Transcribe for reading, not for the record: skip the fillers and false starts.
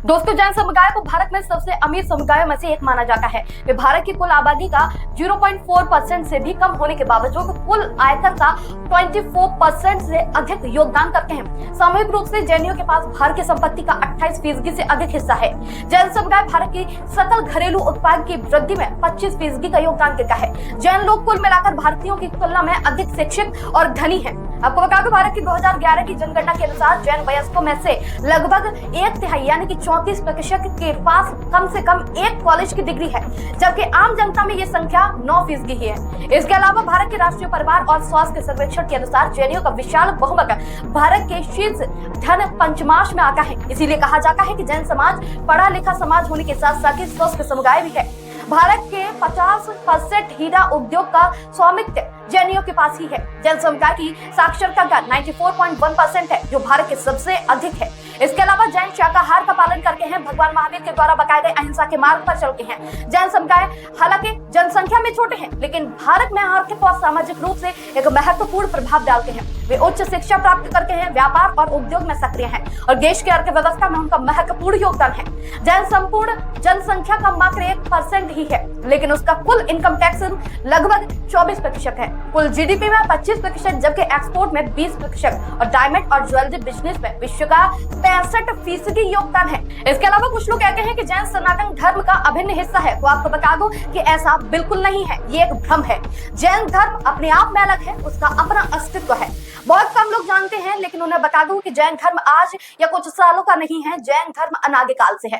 दोस्तों, जैन समुदाय को भारत में सबसे अमीर समुदायों में से एक माना जाता है। वे भारत की कुल आबादी का 0.4% से भी कम होने के बावजूद कुल आयकर का 24% से अधिक योगदान करते हैं। सामूहिक रूप से जैनियों के पास भारत की संपत्ति का 28% से अधिक हिस्सा है। जैन समुदाय भारत की सकल घरेलू उत्पाद की वृद्धि में 25% का योगदान देता है। जैन लोग कुल मिलाकर भारतीयों की तुलना में अधिक शिक्षित और धनी हैं। आपको बता दो, भारत की 2011 की जनगणना के अनुसार जैन वयस्कों में से लगभग एक तिहाई यानी कि 34% के पास कम से कम एक कॉलेज की डिग्री है, जबकि आम जनता में ये संख्या 9% ही है। इसके अलावा भारत के राष्ट्रीय परिवार और स्वास्थ्य सर्वेक्षण के अनुसार जैनियों का विशाल बहुमत भारत के शीर्ष धन पंचमाश में आता है। इसीलिए कहा जाता है कि जैन समाज पढ़ा लिखा समाज होने के साथ साथ ही स्वस्थ समुदाय भी है। भारत के 50% हीरा उद्योग का स्वामित्व जैनियों के पास ही है। जैन समुदाय की साक्षरता दर 94.1% है, जो भारत के सबसे अधिक है। इसके अलावा जैन शाकाहार का पालन करते हैं, भगवान महावीर के द्वारा बताए गए अहिंसा के मार्ग पर चलते हैं। जैन समुदाय हालांकि जनसंख्या में छोटे हैं, लेकिन भारत में आर्थिक और सामाजिक रूप से एक महत्वपूर्ण प्रभाव डालते हैं। वे उच्च शिक्षा प्राप्त करते हैं, व्यापार और उद्योग में सक्रिय हैं और देश की अर्थव्यवस्था में उनका महत्वपूर्ण योगदान है। जैन संपूर्ण जनसंख्या का मात्र 1% ही है, लेकिन उसका कुल इनकम टैक्स लगभग 24% है। कुल जीडीपी में 25%, जबकि एक्सपोर्ट में 20% और डायमंड और ज्वेलरी बिजनेस में विश्व का 65% योगदान है। इसके अलावा कुछ लोग कहते हैं कि जैन सनातन धर्म का अभिन्न हिस्सा है, तो आपको बता दूं कि ऐसा बिल्कुल नहीं है। ये एक भ्रम है। जैन धर्म अपने आप में अलग है, उसका अपना अस्तित्व है। बहुत कम लोग जानते हैं, लेकिन उन्हें बता दूं कि जैन धर्म आज या कुछ सालों का नहीं है। जैन धर्म अनादिकाल से है।